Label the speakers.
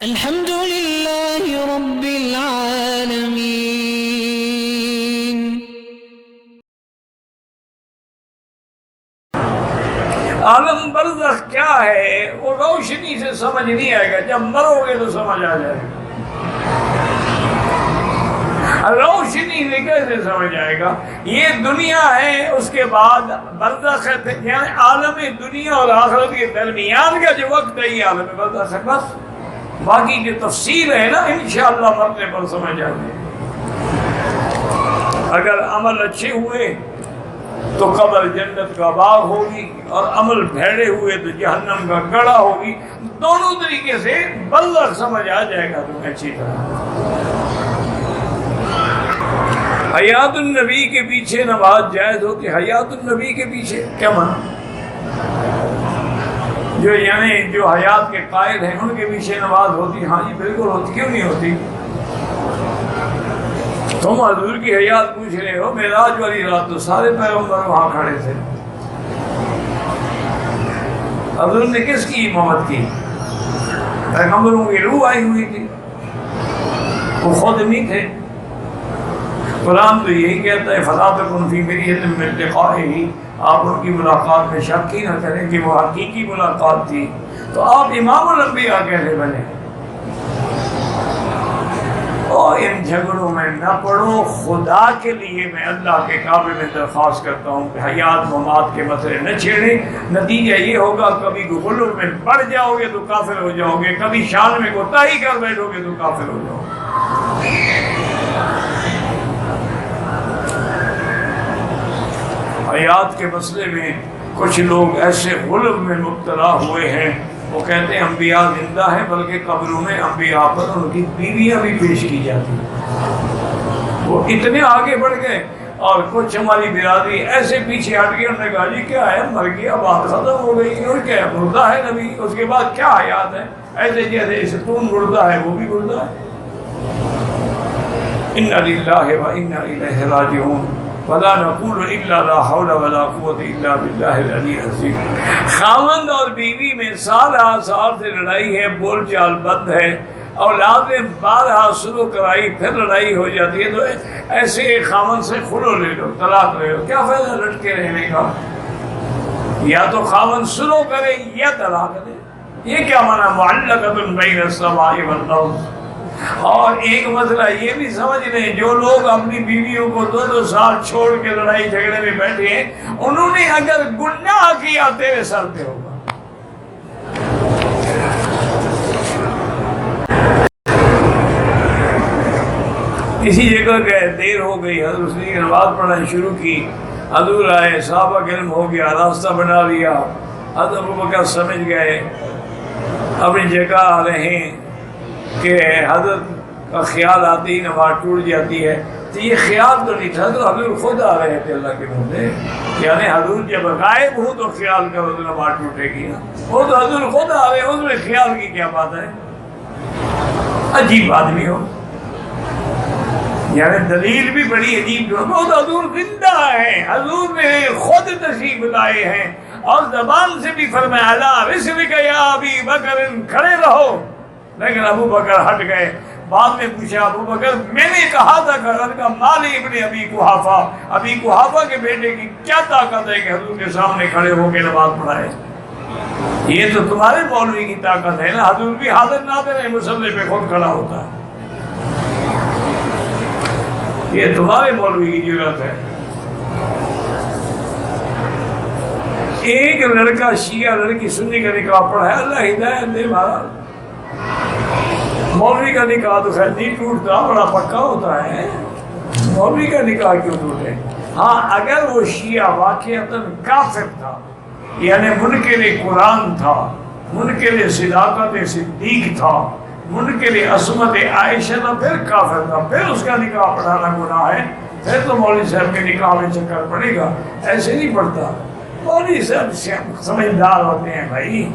Speaker 1: الحمد لله رب العالمين.
Speaker 2: عالم برزخ کیا ہے وہ روشنی سے سمجھ نہیں آئے گا، جب مرو گے تو سمجھ آ جائے گا۔ روشنی سے کیسے سمجھ آئے گا؟ یہ دنیا ہے، اس کے بعد برزخ ہے، یعنی عالم دنیا اور آخرت کے درمیان کا جو وقت ہے یہ عالم برزخ ہے۔ بس باقی جو تفصیل ہے نا انشاءاللہ مرنے پر سمجھ آ جائے۔ اگر عمل اچھے ہوئے تو قبر جنت کا باغ ہوگی، اور عمل بھیڑے ہوئے تو جہنم کا گڑھا ہوگی۔ دونوں طریقے سے برزخ سمجھ آ جائے گا تمہیں اچھی طرح۔ حیات النبی کے پیچھے نماز جائز ہوتی؟ حیات النبی کے پیچھے کیا معنی؟ یعنی جو حیات کے قائد ہیں ان کے پیچھے نماز ہوتی؟ ہاں جی بالکل ہوتی، کیوں نہیں ہوتی؟ تم حضور کی حیات پوچھ رہے ہو، معراج والی رات تو سارے پیغمبر وہاں کھڑے تھے۔ حضور نے کس کی امامت کی؟ پیغمبروں کی روح آئی ہوئی تھی، وہ خود نہیں تھے۔ قرآن تو یہی کہتا ہے فَلَا تَكُنْ فِي مِرْيَةٍ مِّن لِقَائِهِ، آپ ان کی ملاقات میں شک ہی نہ کریں کہ وہ حقیقی ملاقات تھی۔ تو آپ امام الانبیاء کیسے بنے؟ اور ان جھگڑوں میں نہ پڑو۔ خدا کے لیے میں اللہ کے کعبے میں درخواست کرتا ہوں کہ حیات ممات کے مسئلے نہ چھیڑیں۔ نتیجہ یہ ہوگا کبھی غلو میں بڑھ جاؤ گے تو کافر ہو جاؤ گے، کبھی شان میں کوتاہی کر بیٹھو گے تو کافر ہو جاؤ گے۔ حیات کے مسئلے میں کچھ لوگ ایسے غلو میں مبتلا ہوئے ہیں، وہ کہتے ہیں انبیاء زندہ ہیں، بلکہ قبروں میں انبیاء پر ان کی بیویاں بھی پیش کی جاتی ہیں۔ وہ اتنے آگے بڑھ گئے، اور کچھ ہماری برادری ایسے پیچھے ہٹ گئی، انہوں نے کہا جی کیا ہے، مر گیا، بات ختم ہو گئی، اور کیا ہے، مردہ ہے نبی، اس کے بعد کیا حیات ہے؟ ایسے جیسے ستون مردہ ہے وہ بھی مردہ ہے۔ اِنَّ لِلَّهِ وَإِنَّا إِلَيْهِ رَاجِعُونَ وَلَا نَقُولُ إِلَّا لَا حَوْلَ وَلَا قُوَّةَ إِلَّا بِاللَّهِ الْعَلِيِّ الْعَظِيمِ۔ خاوند اور بیوی میں سالہ سال سے لڑائی ہے، بول چال بد ہے، اولاد میں بارہا سلو کرائی، پھر لڑائی ہو جاتی ہے، تو ایسے خاوند سے خلو لے لو، طلاق لے لو، کیا فائدہ لٹکے رہنے کا؟ یا تو خاوند سلو کرے یا طلاق دے۔ یہ کیا معنی معلقۃ بین السماء والارض؟ اور ایک مسئلہ یہ بھی سمجھ لیں، جو لوگ اپنی بیویوں کو 2-2 سال چھوڑ کے لڑائی جھگڑے میں بیٹھے ہیں، انہوں نے اگر گناہ کیا تیرے سر پہ ہوگا۔ کسی جگہ گئے، دیر ہو گئی، حضرت نے نماز پڑھنا شروع کی، حضور آئے، صحابہ کا علم ہو گیا، راستہ بنا لیا، حضرت ابوبکر سمجھ گئے، اپنی جگہ آ رہے ہیں کہ حضرت کا خیال آتے ہی نماز ٹوٹ جاتی ہے۔ تو یہ خیال تو نہیں تھا، تو حضور خود آ رہے تھے اللہ کے بندے، یعنی حضور جب غائب ہوں تو خیال کرو تو نماز ٹوٹے گی نا، وہ تو حضور خود آ رہے ہیں، اس میں خیال کی کیا بات ہے؟ عجیب آدمی ہو، یعنی دلیل بھی بڑی عجیب جو، وہ تو حضور زندہ ہے، حضور نے خود تشریف لائے ہیں، اور زبان سے بھی فرمایا علی رسلک یا ابی بکر، کھڑے رہو، لیکن ابو بکر ہٹ گئے۔ بعد میں پوچھا ابو بکر میں نے کہا تھا کہ مالی ابن ابی قحافہ، ابی قحافہ کے بیٹے کی کیا طاقت ہے کہ حضور کے سامنے کھڑے ہو کے نماز پڑھائے؟ یہ تو تمہارے مولوی کی طاقت ہے نا، حضور بھی حاضر ناظر ہے، مصلی پہ خود کھڑا ہوتا ہے، یہ تمہارے مولوی کی ضرورت ہے۔ ایک لڑکا شیعہ لڑکی سنی کا نکاح پڑھا ہے، اللہ ہدایت دے مہاراج۔ مولوی کا نکاح تو خیر نہیں ٹوٹتا، بڑا پکا ہوتا ہے، مولوی کا نکاح کیوں ٹوٹے؟ ہاں اگر وہ شیعہ واقعتاً کافر تھا، یعنی منکر قرآن تھا، منکر صداقت صدیق تھا، منکر عصمت عائشہ تھا، پھر کافر تھا، پھر اس کا نکاح پڑھانا گناہ ہے، پھر تو مولوی صاحب کے نکاح میں چکر پڑے گا، ایسے نہیں پڑتا۔ مولوی صاحب سمجھدار ہوتے ہیں بھائی،